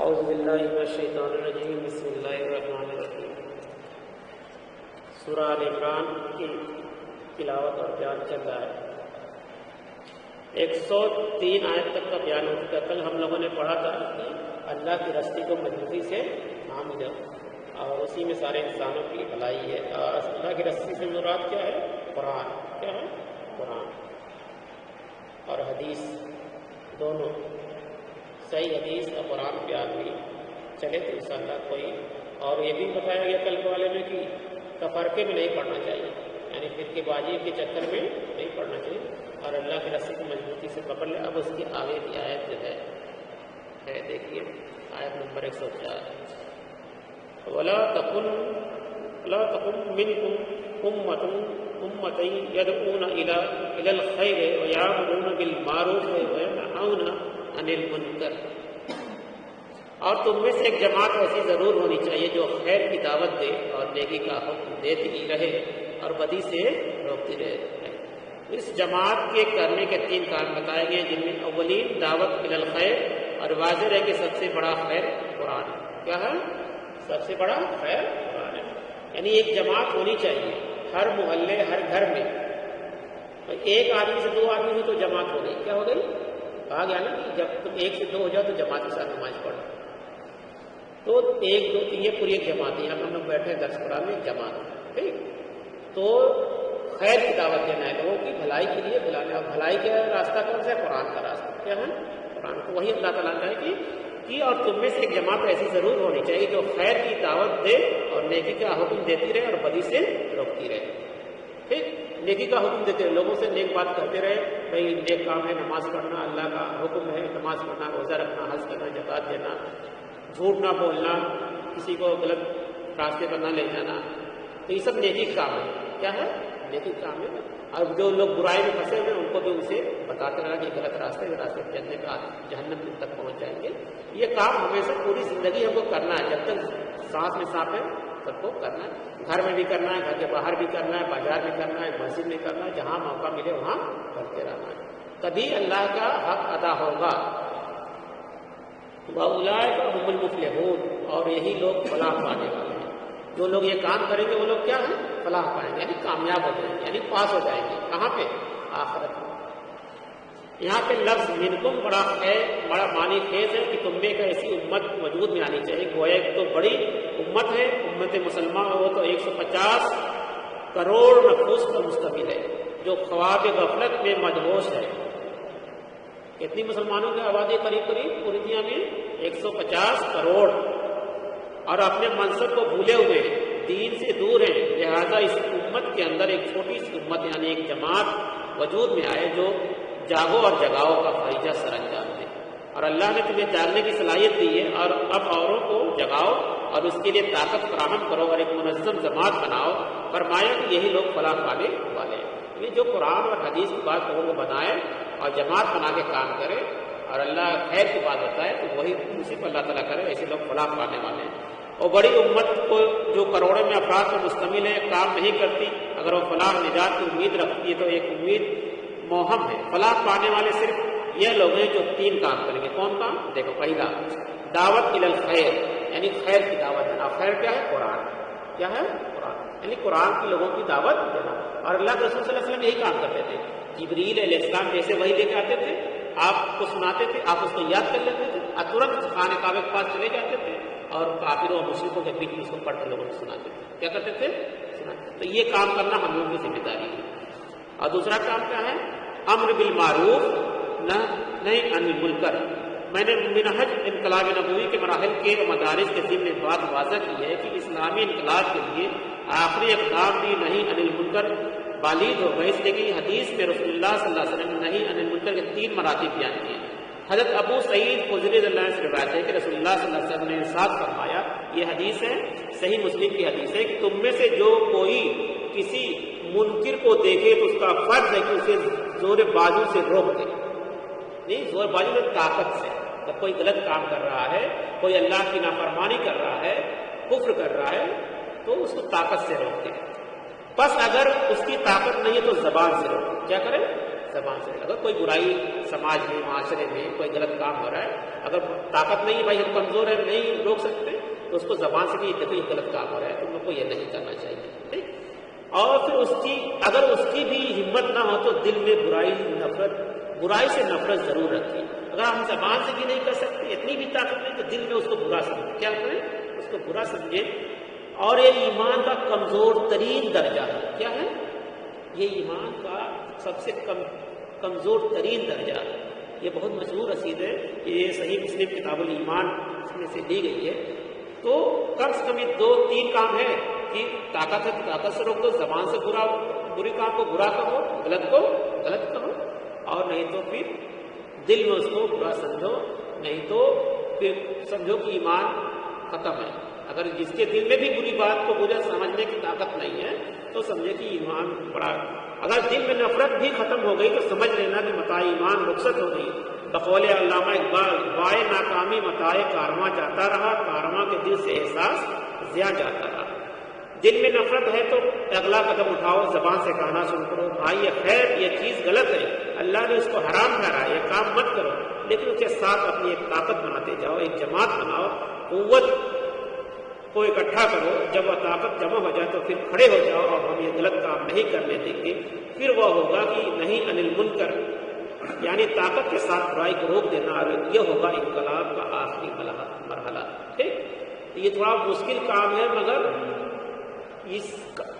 اعوذ باللہ من الشیطان الرجیم بسم اللہ الرحمن الرحیم۔ سورہ آل عمران کی تلاوت اور بیان چل رہا ہے۔ 103 آیت تک کا بیان ہو چکا۔ کل ہم لوگوں نے پڑھا تھا کہ اللہ کی رستی کو مضبوطی سے تھام لو اور اسی میں سارے انسانوں کی بھلائی ہے۔ اور اللہ کی رستی سے مراد کیا ہے؟ قرآن۔ کیا ہے؟ قرآن اور حدیث دونوں، صحیح حدیث اور قرآن پہ آدمی چلے تو انشاءاللہ کوئی۔ اور یہ بھی بتایا گیا کل والے میں کہ تفرقے میں نہیں پڑھنا چاہیے، یعنی فرقے بازی کے چکر میں نہیں پڑھنا چاہیے اور اللہ کی رسی کو مضبوطی سے پکڑ لے۔ اب اس کی آگے کی آیت جو ہے دیکھیے، آیت نمبر 104۔ وَلَا تَكُنْ مِنْكُمْ أُمَّةٌ يَدْعُونَ إِلَى الْخَيْرِ وَيَأْمُرُونَ بِالْمَعْرُوفِ وَيَنْهَوْنَ عَنِ الْمُنكَرِ۔ اور تم میں سے ایک جماعت ایسی ضرور ہونی چاہیے جو خیر کی دعوت دے اور نیکی کا حکم دیتی رہے اور بدی سے روکتی رہے۔ اس جماعت کے کرنے کے 3 کام بتائے گئے، جن میں اولین دعوت الی الخیر، اور واضح ہے کہ سب سے بڑا خیر قرآن ہے۔ کیا ہے؟ سب سے بڑا خیر قرآن ہے۔ یعنی ایک جماعت ہونی چاہیے ہر محلے، ہر گھر میں۔ ایک آدمی سے 2 آدمی ہو تو جماعت ہو گئی۔ کیا ہو گئی؟ کہا گیا نا کہ جب تم 1 سے 2 ہو جاؤ تو جماعت کے ساتھ نماز پڑھو۔ تو 1 2 3 یہ پوری ایک جماعت ہے۔ یہاں پر ہم لوگ بیٹھے درس قرآن میں، ایک جماعت ہے، ٹھیک؟ تو خیر کی دعوت دینا ہے لوگوں کی بھلائی کے لیے بلانا ہے۔ اور بھلائی کا راستہ کون سا ہے؟ قرآن کا راستہ۔ کیا ہے؟ قرآن کو وہی اللہ تعالیٰ نے کہ اور تم میں سے ایک جماعت ایسی ضرور ہونی چاہیے جو خیر کی دعوت دے اور نیکی کا حکم دیتی رہے اور بدی سے روکتی رہے۔ ٹھیک؟ نیکی کا حکم دیتے رہے، لوگوں سے نیک بات کرتے رہے، بھائی نیک کام ہے، نماز پڑھنا اللہ کا حکم ہے، نماز پڑھنا، روزہ رکھنا، حج کرنا، زکوٰۃ دینا، جھوٹ نہ بولنا، کسی کو غلط راستے پر نہ لے جانا، تو یہ سب نیکی کام ہے۔ کیا ہے؟ نیکی کام ہے۔ اور جو لوگ برائی میں پھنسے ہوئے ان کو بھی اسے بتاتے رہنا کہ غلط راستے جننے کا جہنم تک پہنچ جائیں گے۔ یہ کام ہمیشہ پوری زندگی ہم کو کرنا ہے، جب تک سانس میں سانپ ہے سب کو کرنا ہے۔ گھر میں بھی کرنا ہے، گھر کے باہر بھی کرنا ہے، بازار میں کرنا ہے، مسجد میں کرنا ہے، جہاں موقع ملے وہاں کرتے رہنا ہے، تبھی اللہ کا حق ادا ہوگا۔ وَأُولَٰئِكَ هُمُ الْمُفْلِحُونَ، اور یہی لوگ فلاح پانے والے ہیں۔ جو لوگ یہ کام کریں گے وہ لوگ کیا ہیں؟ فلاح پائیں گے، یعنی کامیاب ہو جائیں گے، یعنی پاس ہو جائیں گے۔ کہاں پہ؟ آخرت میں۔ یہاں پہ لفظ منکم بڑا معنی خیز ہے کہ تم میں ایک ایسی امت وجود میں آنی چاہیے۔ گویا ایک تو بڑی امت ہے، امت مسلمہ وہ تو 150 کروڑ نفوس پر مشتمل ہے، جو خواب غفلت میں مدہوش ہے۔ کتنی مسلمانوں کی آبادی؟ قریب پوری دنیا میں 150 کروڑ، اور اپنے منصب کو بھولے ہوئے ہیں، دین سے دور ہیں۔ لہذا اس امت کے اندر ایک چھوٹی سی امت یعنی ایک جماعت وجود میں آئے جو جاگو اور جگاؤ کا فریضہ سر انجام دے۔ اور اللہ نے تمہیں جاگنے کی صلاحیت دی ہے، اور اب اوروں کو جگاؤ اور اس کے لیے طاقت فراہم کرو اور ایک منظم جماعت بناؤ۔ فرمایا کہ یہی لوگ فلاح پانے والے ہیں۔ یہ جو قرآن اور حدیث کی بات لوگوں کو بنائے اور جماعت بنا کے کام کرے اور اللہ خیر کی بات بتائے تو وہی اسی پر اللہ تعالیٰ کرے، ایسے لوگ فلاح پانے والے ہیں۔ اور بڑی امت کو جو کروڑوں میں افراد پر مشتمل ہے کام نہیں کرتی، اگر وہ فلاح نجات کی امید رکھتی ہے تو ایک امید موہم ہے۔ فلاح پانے والے صرف یہ لوگ ہیں جو 3 کام کریں گے۔ کون کام؟ دیکھو، پہلا دعوت الی الخیر، یعنی خیر کی دعوت دینا۔ خیر کیا ہے؟ قرآن۔ کیا ہے؟ قرآن، یعنی قرآن کی لوگوں کی دعوت دینا۔ اور اللہ کے رسول صلی اللہ علیہ وسلم یہی کام کرتے تھے۔ جبریل علیہ السلام جیسے وحی لے کے آتے تھے، آپ کو سناتے تھے، آپ اس کو یاد کر لیتے تھے، ترنت خانہ کعبہ کے پاس چلے جاتے تھے اور کافروں اور مشرکوں کے بیچ میں اس کو پڑھ کے لوگوں کو سناتے تھے۔ کیا کرتے تھے؟ سناتے تھے۔ تو یہ کام کرنا ہم لوگوں کی ذمہ داری ہے۔ اور دوسرا کام کیا ہے؟ امر بالمعروف نہی عن المنکر۔ میں نے منہج انقلاب نبوی کے مراحل کے مدارس کے ضمن بات واضح کی ہے کہ اسلامی انقلاب کے لیے آخری اقدام بھی نہیں عن المنکر بالغ ہوگا، اس لیے کہ حدیث میں رسول اللہ صلی اللہ علیہ وسلم نے نہیں عن المنکر کے 3 مراتب بیان کیے۔ حضرت ابو سعید خدری رضی اللہ عنہ سے روایت ہے کہ رسول اللہ صلی اللہ علیہ وسلم نے ارشاد فرمایا، یہ حدیث ہے، صحیح مسلم کی حدیث ہے، کہ تم میں سے جو کوئی کسی منکر کو دیکھے تو اس کا فرض ہے کہ اسے زور بازو سے روک دے۔ نہیں، زور بازو میں طاقت سے۔ جب کوئی غلط کام کر رہا ہے، کوئی اللہ کی نافرمانی کر رہا ہے، کفر کر رہا ہے، تو اس کو طاقت سے روک دے۔ بس اگر اس کی طاقت نہیں ہے تو زبان سے روکے۔ کیا کرے؟ زبان سے. اگر کوئی برائی سماج میں معاشرے میں کوئی غلط کام ہو رہا ہے, اگر طاقت نہیں ہے بھائی ہم کمزور ہیں نہیں روک سکتے, تو اس کو زبان سے بھی دیکھو یہ غلط کام ہو رہا ہے تم لوگ کو یہ نہیں کرنا چاہیے. ٹھیک, اور پھر اگر اس کی بھی ہمت نہ ہو تو دل میں برائی سے نفرت ضرور رکھیں. اگر ہم زبان سے بھی نہیں کر سکتے, اتنی بھی طاقت نہیں, تو دل میں اس کو برا سمجھیں. کیا کریں, اس کو برا سمجھیں. اور یہ ایمان کا کمزور ترین درجہ ہے. کیا ہے یہ ایمان کا سب سے کمزور ترین درجہ ہے. یہ بہت مشہور رسید ہے, یہ صحیح مسلم کتاب الایمان اس میں سے لی گئی ہے. تو کم سے کم یہ 2-3 کام ہے کہ طاقت ہے تو طاقت سے روک دو, زبان سے بری کام کو برا کہو, غلط کو غلط کہو, اور نہیں تو پھر دل میں اس کو برا سمجھو, نہیں تو پھر سمجھو کہ ایمان ختم ہے. اگر جس کے دل میں بھی بری بات کو برا سمجھنے کی طاقت نہیں ہے تو سمجھے کہ ایمان بڑا. اگر دل میں نفرت بھی ختم ہو گئی تو سمجھ لینا کہ متاع ایمان رخصت ہو گئی. بقول علامہ اقبال, بائے ناکامی متاع کارواں جاتا رہا, کارواں کے دل سے احساس زیا جاتا رہا. دل میں نفرت ہے تو اگلا قدم اٹھاؤ, زبان سے کہنا شروع کرو, بھائی یہ خیر یہ چیز غلط ہے, اللہ نے اس کو حرام ٹھہرایا, یہ کام مت کرو. لیکن اس کے ساتھ اپنی ایک طاقت بناتے جاؤ, ایک جماعت بناؤ, قوت کو اکٹھا کرو. جب وہ طاقت جمع ہو جائے تو پھر کھڑے ہو جاؤ اور ہم یہ غلط کام نہیں کرنے دیں گے. پھر وہ ہوگا کہ نہیں انل منکر, یعنی طاقت کے ساتھ برائی کو روک دینا, اور یہ ہوگا انقلاب کا آخری مرحلہ. ٹھیک, یہ تھوڑا مشکل کام ہے مگر اس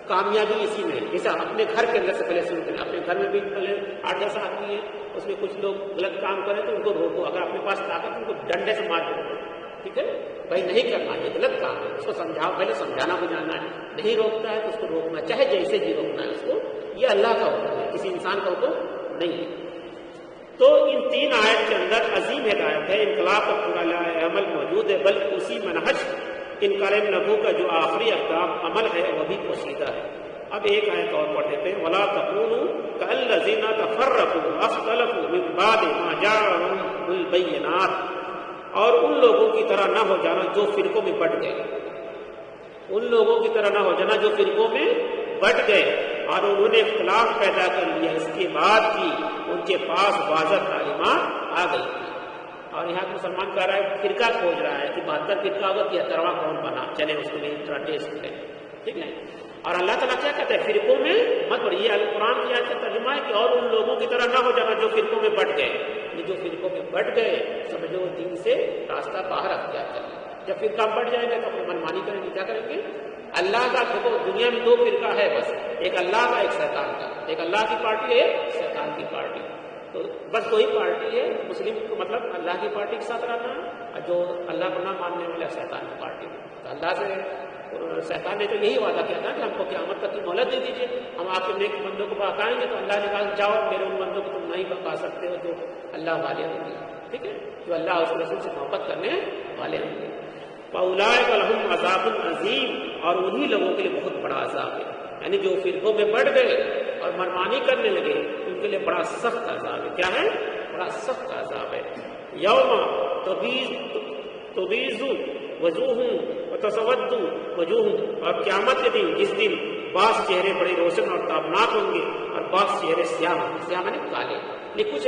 کامیابی اسی میں ہے. جیسے اپنے گھر کے اندر سے پہلے شروع کریں. اپنے گھر میں بھی پہلے 8-10 آدمی ہیں, اس میں کچھ لوگ غلط کام کریں تو ان کو روکو. اگر اپنے پاس طاقت ان کو ڈنڈے سے مار دو. ٹھیک ہے بھائی, نہیں کرنا, یہ غلط کام ہے, اس کو سمجھاؤ, پہلے سمجھانا کو جاننا ہے. نہیں روکتا ہے تو اس کو روکنا, چاہے جیسے بھی روکنا ہے اس کو. یہ اللہ کا حکم ہے, کسی انسان کا حکم نہیں ہے. تو ان 3 آیت کے اندر عظیم ہدایت ہے. انقلاب کا پورا عمل موجود ہے, بلکہ اسی منہج انکار نبو کا جو آخری احکام عمل ہے وہ بھی پوشیدہ ہے. اب ایک آیت اور پڑھ دیتے ہیں. وَلَا تَكُونُوا كَالَّذِينَ تَفَرَّقُوا وَاخْتَلَفُوا مِن بَعْدِ مَا جَاءَهُمُ الْبَيِّنَاتُ, اور ان لوگوں کی طرح نہ ہو جانا جو فرقوں میں بٹ گئے. ان لوگوں کی طرح نہ ہو جانا جو فرقوں میں بٹ گئے اور انہوں نے اختلاف پیدا کر لیا اس کے بعد بھی ان کے پاس واضح تعلیمات آ گئی تھی. اور یہاں مسلمان کہہ رہا ہے, فرقہ کھوج رہا ہے کہ 72 فرقہ ہوگا کہ 73واں کون بنا, چلے اس کو بھی تھوڑا ٹیسٹ کریں. ٹھیک ہے, اور اللہ تعالیٰ کیا کہتا ہے, فرقوں میں مت پڑھیے. قرآن کی آیت کا ترجمہ ہے کہ اور ان لوگوں کی طرح نہ ہو جانا جو فرقوں میں بٹ گئے. یہ جو فرقوں میں بٹ گئے سمجھو دین سے راستہ باہر اختیار کر لیا. جب فرقہ بٹ جائے گا تو اپنی منمانی کریں گے, کیا کریں گے. اللہ کا دیکھو دنیا میں 2 فرقہ ہے بس, ایک اللہ کا ایک شیطان کا. ایک اللہ کی پارٹی ہے, ایک شیطان کی پارٹی. تو بس 2 ہی پارٹی ہے. مسلم کو مطلب اللہ کی پارٹی کے ساتھ رہنا ہے, اور جو اللہ کو نہ ماننے والا شیطان کی پارٹی. تو اللہ سے شیطان نے تو یہی وعدہ کیا تھا کہ ہم کو قیامت تک کی مہلت دے دیجیے, ہم آپ کے نیک بندوں کو بہکائیں گے. تو اللہ نے کہا جاؤ, میرے ان بندوں کو تم نہیں بہکا سکتے ہو جو اللہ والے ہوں گے. ٹھیک ہے, جو اللہ اس رسول سے محبت کرنے والے ہوں گے. فَأُولَٰئِكَ لَهُمْ عَذَابٌ عَظِيمٌ, اور انہی لوگوں کے لیے بہت بڑا عذاب ہے. یعنی جو فرقوں میں بڑھ گئے اور منمانی کرنے لگے ان کے لیے بڑا سخت عذاب ہے. کیا ہے, بڑا سخت عذاب ہے. یوم تبیض وجوہ وتسود وجوہ, اور قیامت کے دن جس دن بعض چہرے بڑے روشن اور تابناک ہوں گے اور بعض چہرے سیاہ ہوں گے. سیاہ میں کالے. یہ کچھ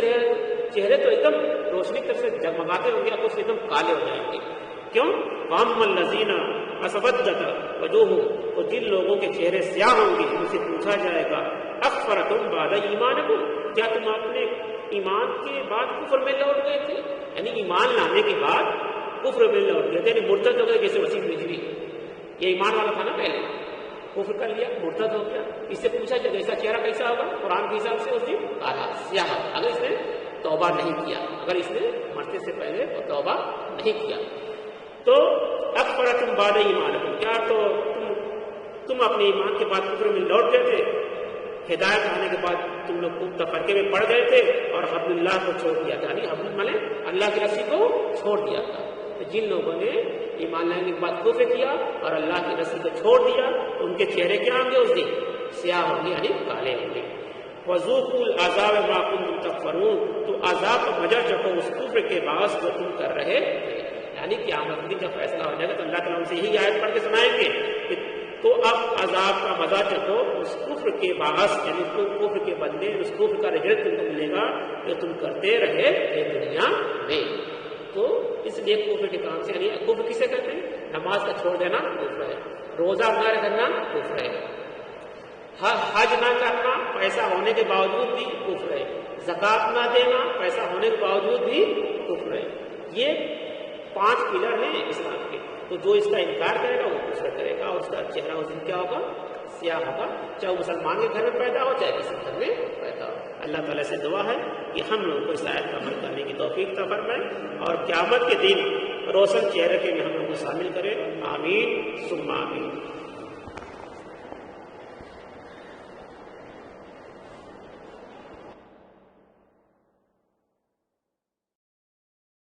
چہرے تو ایک دم روشنی کی طرف سے جگمگاتے ہوں گے, اور کچھ ایک دم کالے ہو جائیں گے. کیوں, وَأَمَّا الَّذِينَ أَسْوَدَّتْ وَجُوهُمْ, تو جن لوگوں کے چہرے سیاہ ہوں گے ان سے پوچھا جائے گا أَكْفَرْتُمْ بَعْدَ إِيمَانِكُمْ, کیا تم اپنے ایمان کے بعد کفر میں لوٹ گئے تھے. یعنی ایمان لانے کے بعد کفر میں لوٹ گئے تھے, یعنی مرتد ہو گئے. جیسے وسیم رضوی یہ ایمان والا تھا نا, پہلے کفر کر لیا, مرتد ہو گیا. اس سے پوچھا جائے گا اس کا چہرہ کیسا ہوگا. قرآن کے حساب سے اس دن کالا سیاہ, اگر اس نے توبہ نہیں کیا, اگر اس نے مرتے سے پہلے توبہ نہیں کیا. تو اکفرتم بعد ایمانکم, کیا تو تم اپنے ایمان کے بعد کفر میں لوٹ گئے تھے. ہدایت آنے کے بعد تم لوگ خوب تفرقے میں پڑ گئے تھے اور حبل اللہ کو چھوڑ دیا تھا. یعنی حبل ملے اللہ کی رسی کو چھوڑ دیا تھا. تو جن لوگوں نے ایمان لانے کے بعد کفر کیا اور اللہ کی رسی کو چھوڑ دیا ان کے چہرے کیا ہوں گے اس دن, سیاہ ہوں گے, یعنی کالے ہوں گے. وَذُوقُوا الْعَذَابَ بِمَا كُنتُمْ تَكْفُرُونَ, تو عذاب کا مزہ چکھو اس کفر کے باعث جو تم کر رہے تھے. یعنی قیامت دن جب فیصلہ ہو جائے گا تو اللہ تعالیٰ ان سے یہی آیت پڑھ کے سنائیں گے کہ تو اب عذاب کا مزہ چکھو اس کفر کے باعث، یعنی کفر کے بدلے اس کفر کا رزق تم کو ملے گا جو تم کرتے رہے دنیا میں۔ تو اس لیے کفر کے کام سے، یعنی کفر کسے کہتے ہیں؟ نماز کا چھوڑ دینا کفر ہے، روزہ نہ رکھنا کفر ہے، حج نہ کرنا پیسہ ہونے کے باوجود بھی کفر ہے، زکوٰۃ نہ دینا پیسہ ہونے کے باوجود بھی کفر ہے۔ یہ 5 پلر ہیں اسلام کے، تو جو اس کا انکار کرے گا وہ کفر کرے گا، اور اس کا چہرہ اس دن کیا ہوگا؟ سیاہ ہوگا، چاہے وہ مسلمان کے گھر میں پیدا ہو چاہے کسی گھر میں پیدا ہو۔ اللہ تعالیٰ سے دعا ہے کہ ہم لوگوں کو اس آیت کا عمل کرنے کی توفیق عطا فرمائے اور قیامت کے دن روشن چہرے کے میں ہم لوگوں کو شامل کرے۔ آمین ثم آمین۔